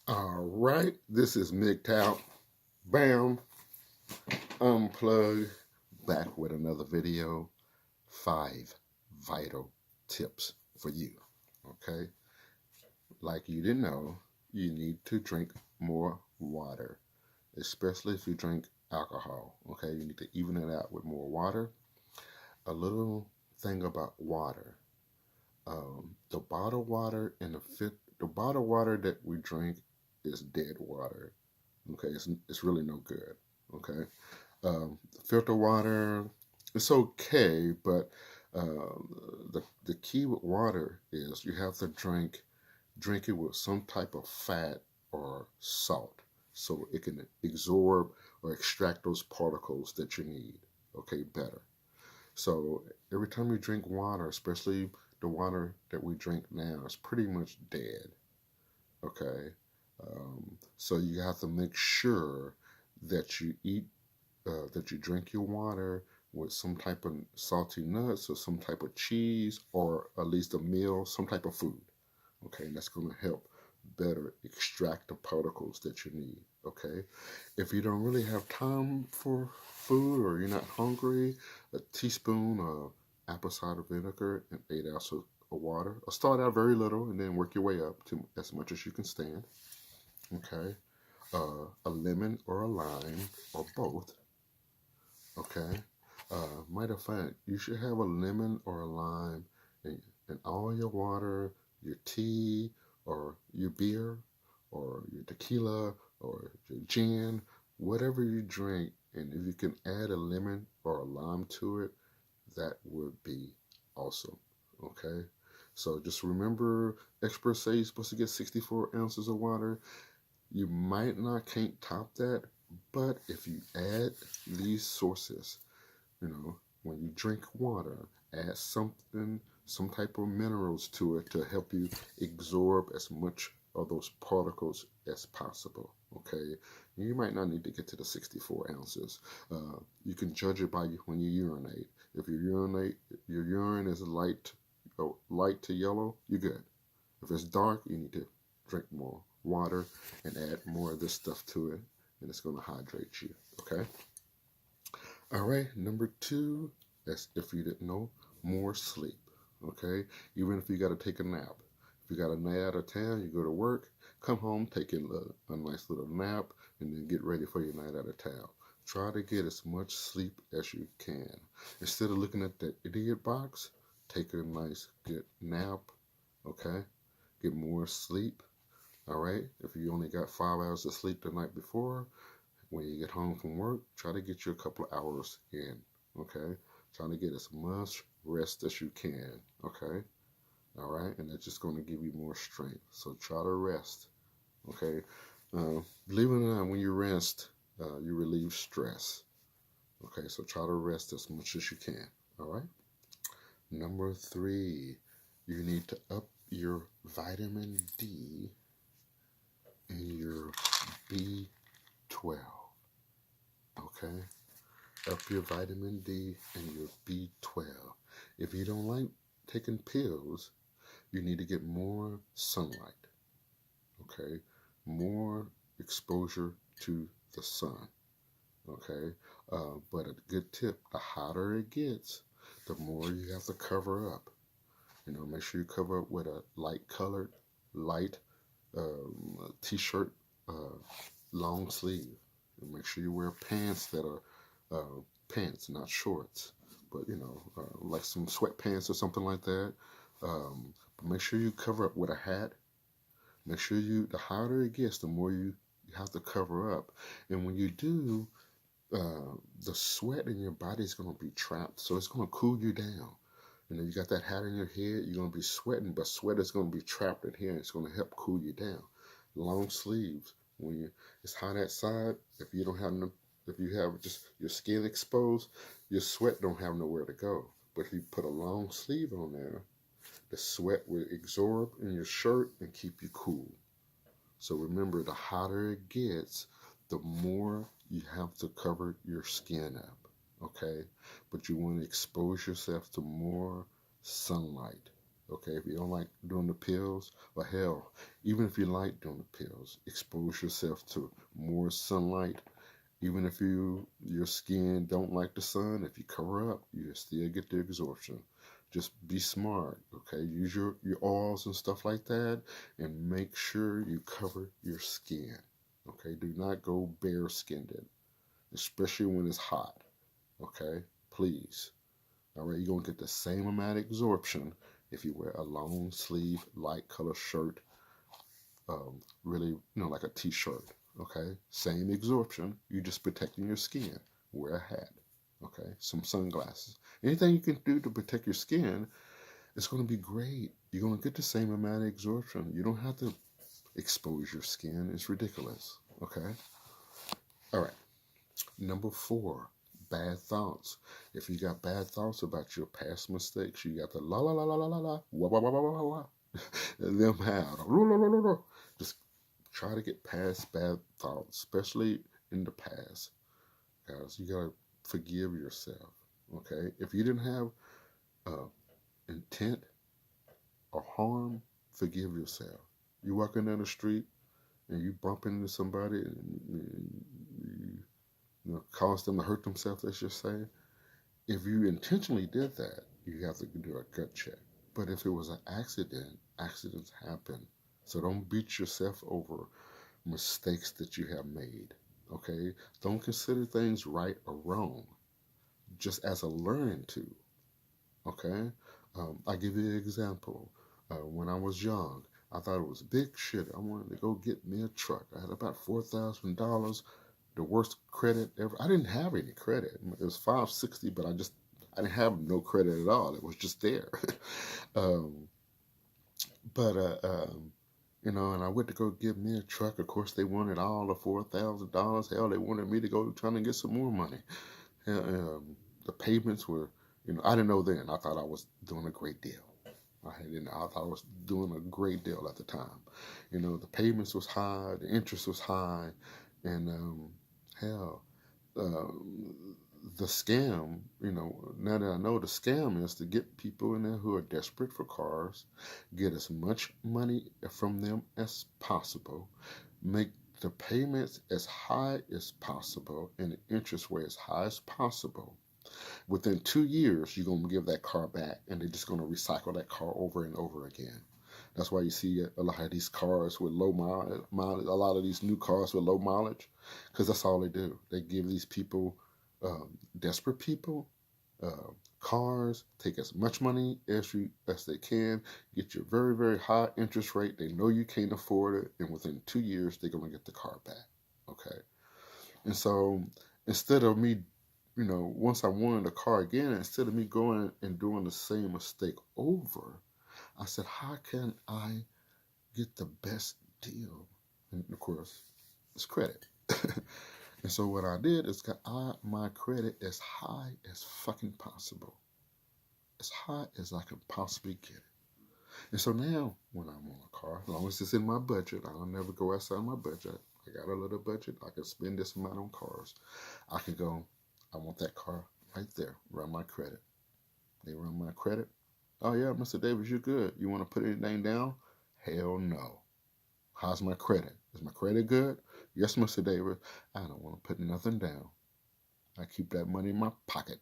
All right, this is MGTOW Bam Unplugged, back with another video. 5 vital tips for you. Okay, like you didn't know, you need to drink more water, especially if you drink alcohol. Okay, you need to even it out with more water. A little thing about water: the bottled water and the bottled water that we drink is dead water. Okay, it's really no good. Okay, filter water, it's okay, but the key with water is you have to drink it with some type of fat or salt, so it can absorb or extract those particles that you need. Okay, better. So every time you drink water, especially the water that we drink now, is pretty much dead. Okay, so you have to make sure that you drink your water with some type of salty nuts or some type of cheese or at least a meal, some type of food. Okay, and that's going to help better extract the particles that you need. Okay, if you don't really have time for food or you're not hungry, a teaspoon of apple cider vinegar and 8 ounces of water. Or start out very little and then work your way up to as much as you can stand. Okay, a lemon or a lime or both. Okay. Matter of fact, you should have a lemon or a lime in all your water, your tea, or your beer, or your tequila, or your gin, whatever you drink. And if you can add a lemon or a lime to it, that would be awesome. Okay. So just remember, experts say you're supposed to get 64 ounces of water. You might not can't top that, but if you add these sources, when you drink water, add something, some type of minerals to it to help you absorb as much of those particles as possible. Okay, you might not need to get to the 64 ounces. You can judge it by when you urinate. If you urinate, your urine is light to yellow, you're good. If it's dark, you need to drink more water and add more of this stuff to it, and it's going to hydrate you. Okay. All right, number 2, that's if you didn't know, more sleep. Okay, even if you got to take a nap. If you got a night out of town, you go to work, come home, take a nice little nap, and then get ready for your night out of town. Try to get as much sleep as you can. Instead of looking at that idiot box, take a nice good nap. Okay, get more sleep. All right, if you only got 5 hours of sleep the night before, when you get home from work, try to get you a couple of hours in. Okay, trying to get as much rest as you can. Okay, all right, and that's just going to give you more strength. So try to rest. Okay, believe it or not, when you rest, you relieve stress. Okay, so try to rest as much as you can. All right. Number 3, you need to up your vitamin D and your B12. Okay, up your vitamin D and your B12. If you don't like taking pills, you need to get more sunlight. Okay, more exposure to the sun. Okay, but a good tip: the hotter it gets, the more you have to cover up. Make sure you cover up with a light t-shirt, uh, long sleeve. And make sure you wear pants that are pants, not shorts, but like some sweatpants or something like that. But make sure you cover up with a hat. Make sure the hotter it gets, the more you have to cover up. And when you do, the sweat in your body is going to be trapped, so it's going to cool you down. You got that hat on your head, you're going to be sweating, but sweat is going to be trapped in here, and it's going to help cool you down. Long sleeves, it's hot outside, if you have just your skin exposed, your sweat don't have nowhere to go. But if you put a long sleeve on there, the sweat will absorb in your shirt and keep you cool. So remember, the hotter it gets, the more you have to cover your skin up. Okay, but you want to expose yourself to more sunlight. Okay, if you don't like doing the pills, or hell, even if you like doing the pills, expose yourself to more sunlight. Even if your skin don't like the sun, if you cover up, you still get the absorption. Just be smart, okay? Use your oils and stuff like that, and make sure you cover your skin. Okay, do not go bare skinned, especially when it's hot. Okay, please. All right, you're gonna get the same amount of absorption if you wear a long sleeve, light color shirt, really, like a t-shirt. Okay, same absorption. You're just protecting your skin. Wear a hat. Okay, some sunglasses. Anything you can do to protect your skin, it's going to be great. You're going to get the same amount of absorption. You don't have to expose your skin. It's ridiculous. Okay. All right. Number 4, bad thoughts. If you got bad thoughts about your past mistakes, you got the la la la la la la la wah wah wah wah wah wah. Them how just try to get past bad thoughts, especially in the past, guys. You gotta forgive yourself. Okay, if you didn't have intent or harm, forgive yourself. You walking down the street and you bump into somebody and cause them to hurt themselves. Let's just say, if you intentionally did that, you have to do a gut check. But if it was an accident, accidents happen. So don't beat yourself over mistakes that you have made. Okay? Don't consider things right or wrong, just as a learning tool. Okay? I give you an example. When I was young, I thought it was big shit. I wanted to go get me a truck. I had about $4,000, the worst credit ever. I didn't have any credit. It was 560, but I didn't have no credit at all. It was just there. um, but and I went to go get me a truck. Of course, they wanted all the $4,000. Hell, they wanted me to go trying to get some more money. The payments were, I didn't know then. I thought I was doing a great deal. I thought I was doing a great deal at the time. The payments was high, the interest was high, and hell, uh, the scam, now that I know, the scam is to get people in there who are desperate for cars, get as much money from them as possible, make the payments as high as possible, and the interest rate as high as possible. Within 2 years, you're going to give that car back, and they're just going to recycle that car over and over again. That's why you see a lot of these cars with low mileage, a lot of these new cars with low mileage, because that's all they do. They give these people, desperate people, cars, take as much money as they can, get you a very, very high interest rate. They know you can't afford it, and within 2 years, they're going to get the car back. Okay? And so instead of me, once I wanted a car again, instead of me going and doing the same mistake over, I said, how can I get the best deal? And of course, it's credit. And so what I did is got my credit as high as fucking possible. As high as I can possibly get it. And so now, when I'm on a car, as long as it's in my budget, I'll never go outside my budget. I got a little budget. I can spend this amount on cars. I can go, I want that car right there. Run my credit. They run my credit. Oh, yeah, Mr. Davis, you're good. You want to put anything down? Hell no. How's my credit? Is my credit good? Yes, Mr. Davis. I don't want to put nothing down. I keep that money in my pocket.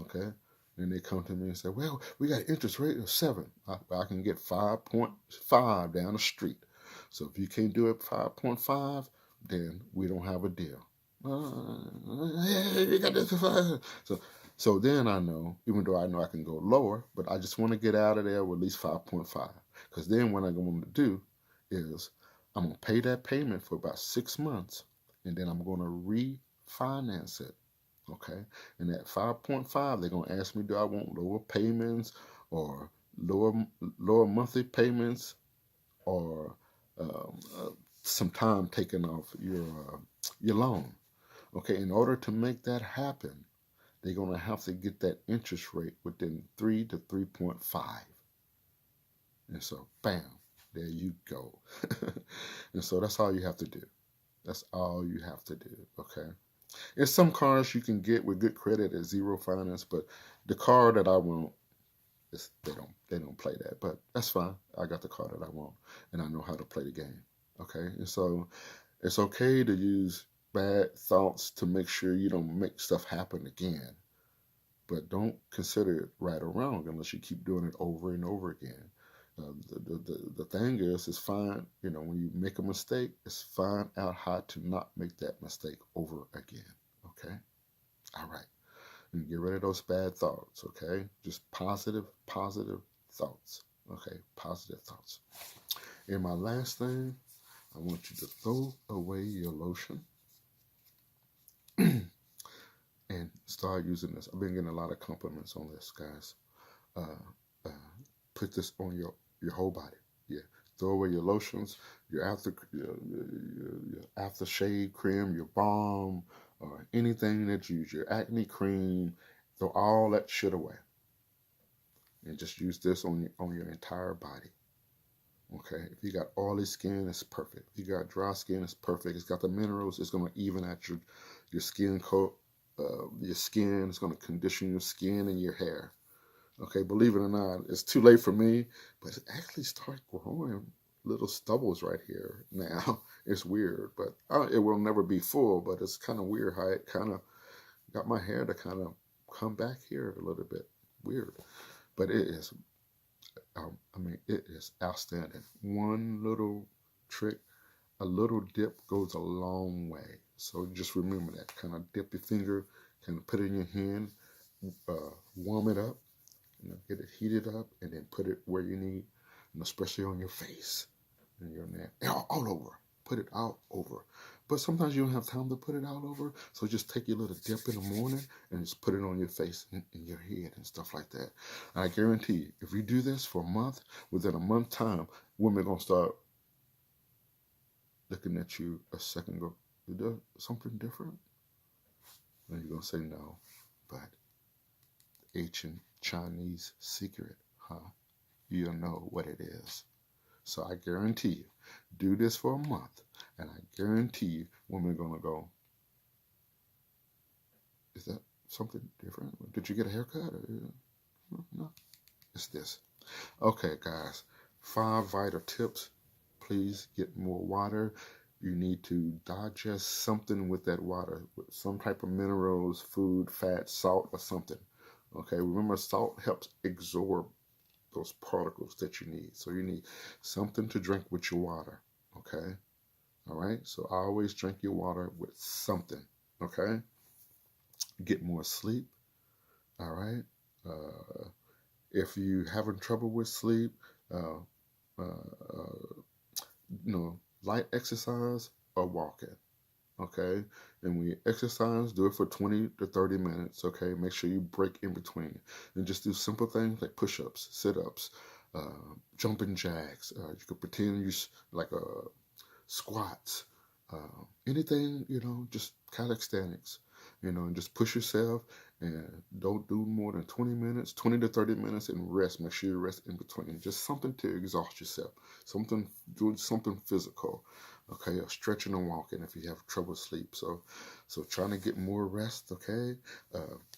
Okay? Then they come to me and say, well, we got an interest rate of 7. I can get 5.5 down the street. So if you can't do it 5.5, then we don't have a deal. Hey, you got this. So then I know, even though I know I can go lower, but I just want to get out of there with at least 5.5. Because then what I'm going to do is I'm going to pay that payment for about 6 months, and then I'm going to refinance it. Okay? And at 5.5, they're going to ask me, do I want lower payments or lower monthly payments or some time taken off your loan. Okay? In order to make that happen, they're going to have to get that interest rate within 3 to 3.5. And so, bam, there you go. And so that's all you have to do. That's all you have to do, okay? There's some cars you can get with good credit at zero finance, but the car that I want they don't play that, but that's fine. I got the car that I want, and I know how to play the game. Okay, and so it's okay to use bad thoughts to make sure you don't make stuff happen again, but don't consider it right or wrong unless you keep doing it over and over again. The thing is, it's fine, when you make a mistake, it's find out how to not make that mistake over again. Okay? All right. And get rid of those bad thoughts, okay? Just positive thoughts. Okay, positive thoughts. And my last thing, I want you to throw away your lotion and start using this. I've been getting a lot of compliments on this, guys. Uh, put this on your whole body. Yeah. Throw away your lotions, your aftershave cream, your balm, or anything that you use, your acne cream. Throw all that shit away. And just use this on your entire body. Okay, if you got oily skin, it's perfect. If you got dry skin, it's perfect. It's got the minerals. It's going to even out your skin coat, your skin. It's going to condition your skin and your hair. Okay, believe it or not, it's too late for me, but it actually started growing little stubbles right here now. It's weird, but it will never be full, but it's kind of weird how it kind of got my hair to kind of come back here a little bit. Weird, but it is it is outstanding. One little trick, a little dip goes a long way. So just remember that. Kind of dip your finger, kind of put it in your hand, warm it up, get it heated up, and then put it where you need, and especially on your face and your neck, all over. Put it all over. But sometimes you don't have time to put it all over, so just take your little dip in the morning and just put it on your face and your head and stuff like that. And I guarantee you, if you do this for a month, within a month time, women are going to start looking at you a second go, is there something different? And you're going to say no, but ancient Chinese secret, huh? You'll know what it is. So I guarantee you, do this for a month, and I guarantee you, women are going to go, is that something different? Did you get a haircut? No, it's this. Okay, guys, 5 vital tips. Please get more water. You need to digest something with that water, with some type of minerals, food, fat, salt, or something. Okay, remember, salt helps absorb those particles that you need. So you need something to drink with your water. Okay, all right. So always drink your water with something. Okay, get more sleep. All right. If you having trouble with sleep, uh, light exercise or walking. Okay, and when you exercise, do it for 20 to 30 minutes. Okay, make sure you break in between and just do simple things like push-ups, sit-ups, jumping jacks. You could pretend you like squats, anything, just calisthenics, and just push yourself and don't do more than 20 minutes, 20 to 30 minutes, and rest. Make sure you rest in between. Just something to exhaust yourself, doing something physical. Okay, or stretching and walking if you have trouble sleep. So trying to get more rest. Okay,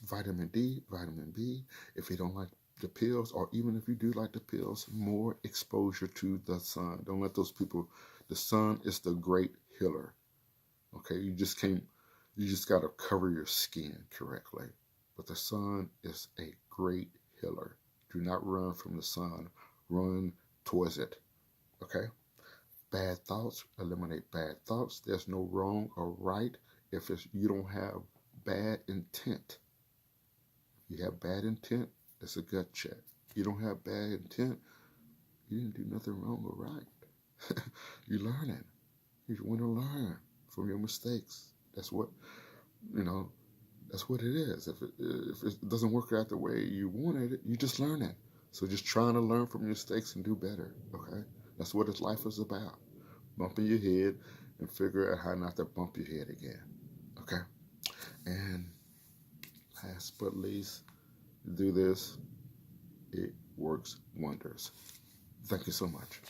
vitamin D, vitamin B. If you don't like the pills, or even if you do like the pills, more exposure to the sun. Don't let those people. The sun is the great healer. Okay, you just got to cover your skin correctly. But the sun is a great healer. Do not run from the sun. Run towards it. Okay? Bad thoughts, eliminate bad thoughts. There's no wrong or right if you don't have bad intent. If you have bad intent, it's a gut check. You don't have bad intent, you didn't do nothing wrong or right. You're learning. You want to learn from your mistakes. That's what it is. If it doesn't work out the way you wanted it, you just learn it. So just trying to learn from your mistakes and do better. Okay? That's what life is about. Bumping your head and figure out how not to bump your head again. Okay? And last but least, do this. It works wonders. Thank you so much.